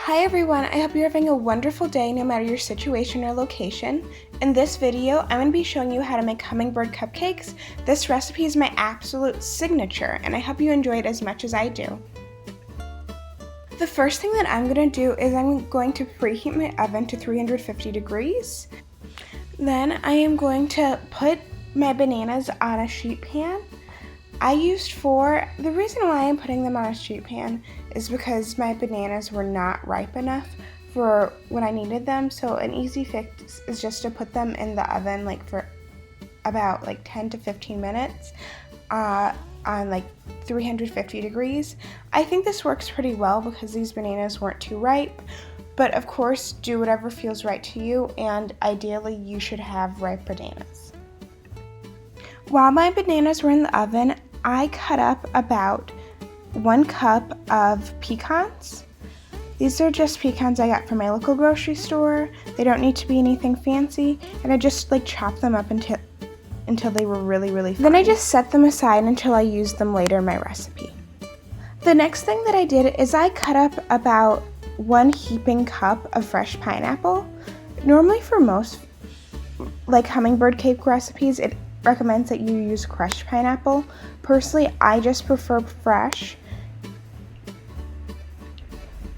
Hi everyone, I hope you're having a wonderful day no matter your situation or location. In this video, I'm going to be showing you how to make hummingbird cupcakes. This recipe is my absolute signature and I hope you enjoy it as much as I do. The first thing that I'm going to do is I'm going to preheat my oven to 350 degrees. Then I am going to put my bananas on a sheet pan. I used 4. The reason why I'm putting them on a sheet pan is because my bananas were not ripe enough for when I needed them, so an easy fix is just to put them in the oven for about 10 to 15 minutes on 350 degrees. I think this works pretty well because these bananas weren't too ripe, but of course do whatever feels right to you, and ideally you should have ripe bananas. While my bananas were in the oven, I cut up about 1 cup of pecans. These are just pecans I got from my local grocery store. They don't need to be anything fancy, and I just chopped them up until they were really fine. Then I just set them aside until I use them later in my recipe. The next thing that I did is I cut up about 1 heaping cup of fresh pineapple. Normally for most hummingbird cake recipes, it recommends that you use crushed pineapple. Personally, I just prefer fresh.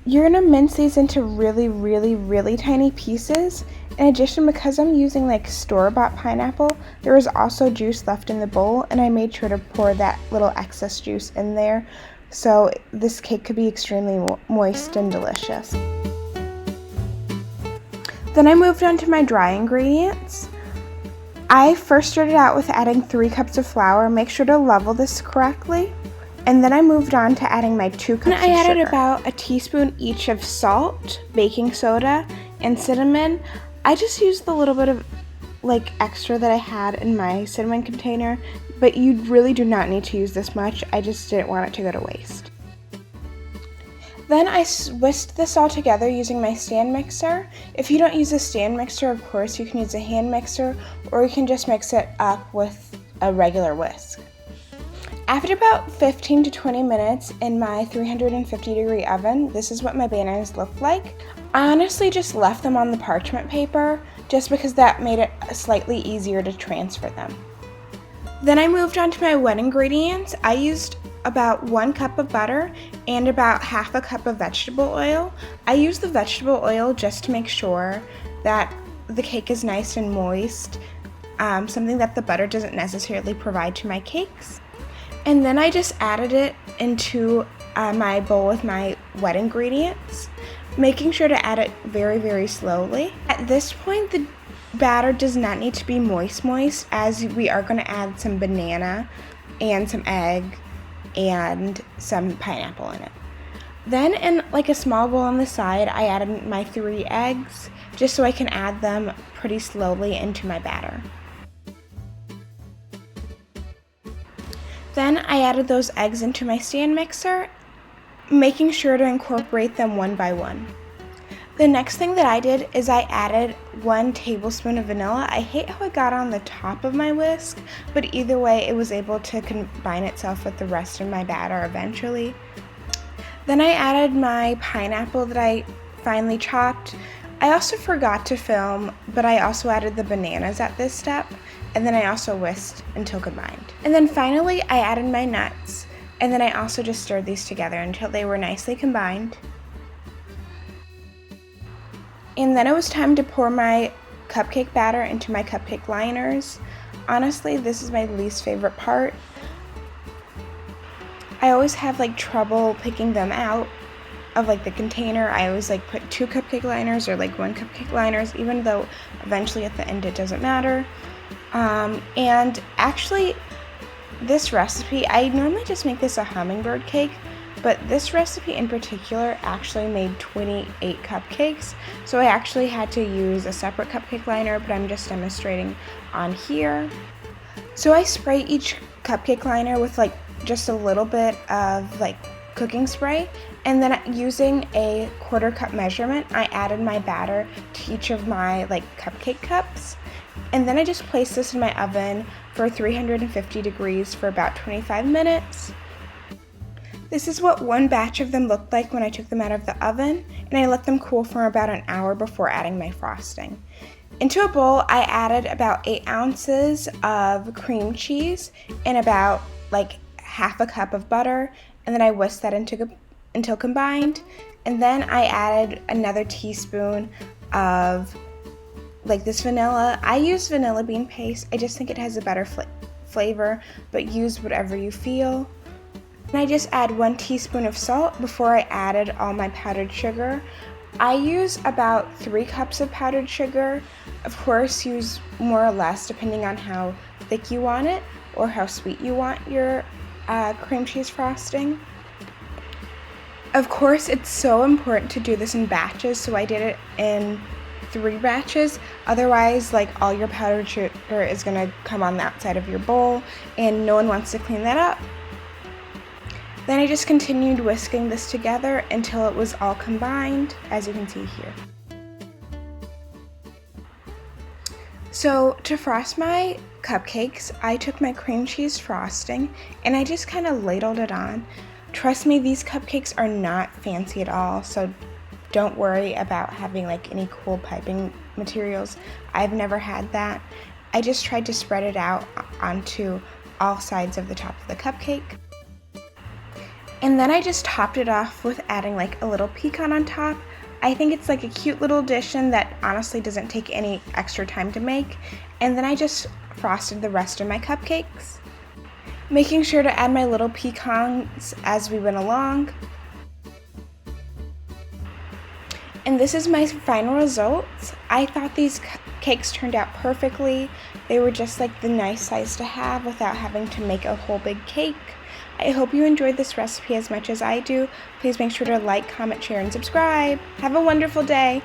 You're gonna mince these into really tiny pieces. In addition, because I'm using store-bought pineapple, there was also juice left in the bowl, and I made sure to pour that little excess juice in there so this cake could be extremely moist and delicious. Then I moved on to my dry ingredients. I first started out with adding 3 cups of flour. Make sure to level this correctly. And then I moved on to adding my 2 cups of sugar. I added about a teaspoon each of salt, baking soda, and cinnamon. I just used the little bit of extra that I had in my cinnamon container, but you really do not need to use this much. I just didn't want it to go to waste. Then I whisked this all together using my stand mixer. If you don't use a stand mixer, of course, you can use a hand mixer, or you can just mix it up with a regular whisk. After about 15 to 20 minutes in my 350 degree oven, this is what my bananas looked like. I honestly just left them on the parchment paper just because that made it slightly easier to transfer them. Then I moved on to my wet ingredients. I used about 1 cup of butter and about half a cup of vegetable oil. I use the vegetable oil just to make sure that the cake is nice and moist, something that the butter doesn't necessarily provide to my cakes. And then I just added it into my bowl with my wet ingredients, making sure to add it very slowly. At this point, the batter does not need to be moist, as we are going to add some banana and some egg and some pineapple in it. Then in a small bowl on the side, I added my 3 eggs just so I can add them pretty slowly into my batter. Then I added those eggs into my stand mixer, making sure to incorporate them one by one. The next thing that I did is I added 1 tablespoon of vanilla. I hate how it got on the top of my whisk, but either way it was able to combine itself with the rest of my batter eventually. Then I added my pineapple that I finely chopped. I also forgot to film, but I also added the bananas at this step, and then I also whisked until combined. And then finally I added my nuts, and then I also just stirred these together until they were nicely combined. And then it was time to pour my cupcake batter into my cupcake liners. Honestly, this is my least favorite part. I always have trouble picking them out of the container. I always put 2 cupcake liners or 1 cupcake liners, even though eventually at the end it doesn't matter. And actually, this recipe, I normally just make this a hummingbird cake, but this recipe in particular actually made 28 cupcakes, so I actually had to use a separate cupcake liner, but I'm just demonstrating on here. So I spray each cupcake liner with just a little bit of cooking spray, and then using a 1/4 cup measurement, I added my batter to each of my cupcake cups, and then I just placed this in my oven for 350 degrees for about 25 minutes. This is what one batch of them looked like when I took them out of the oven, and I let them cool for about an hour before adding my frosting. Into a bowl, I added about 8 ounces of cream cheese and about like half a cup of butter, and then I whisked that until combined. And then I added another teaspoon of like this vanilla. I use vanilla bean paste. I just think it has a better flavor, but use whatever you feel. And I just add 1 teaspoon of salt before I added all my powdered sugar. I use about 3 cups of powdered sugar. Of course, use more or less depending on how thick you want it or how sweet you want your cream cheese frosting. Of course, it's so important to do this in batches, so I did it in 3 batches. Otherwise, like, all your powdered sugar is going to come on the outside of your bowl, and no one wants to clean that up. Then I just continued whisking this together until it was all combined, as you can see here. So to frost my cupcakes, I took my cream cheese frosting and I just kind of ladled it on. Trust me, these cupcakes are not fancy at all, so don't worry about having like any cool piping materials. I've never had that. I just tried to spread it out onto all sides of the top of the cupcake. And then I just topped it off with adding like a little pecan on top. I think it's like a cute little addition that honestly doesn't take any extra time to make. And then I just frosted the rest of my cupcakes, making sure to add my little pecans as we went along. And this is my final results. I thought these cakes turned out perfectly. They were just like the nice size to have without having to make a whole big cake. I hope you enjoyed this recipe as much as I do. Please make sure to like, comment, share, and subscribe. Have a wonderful day.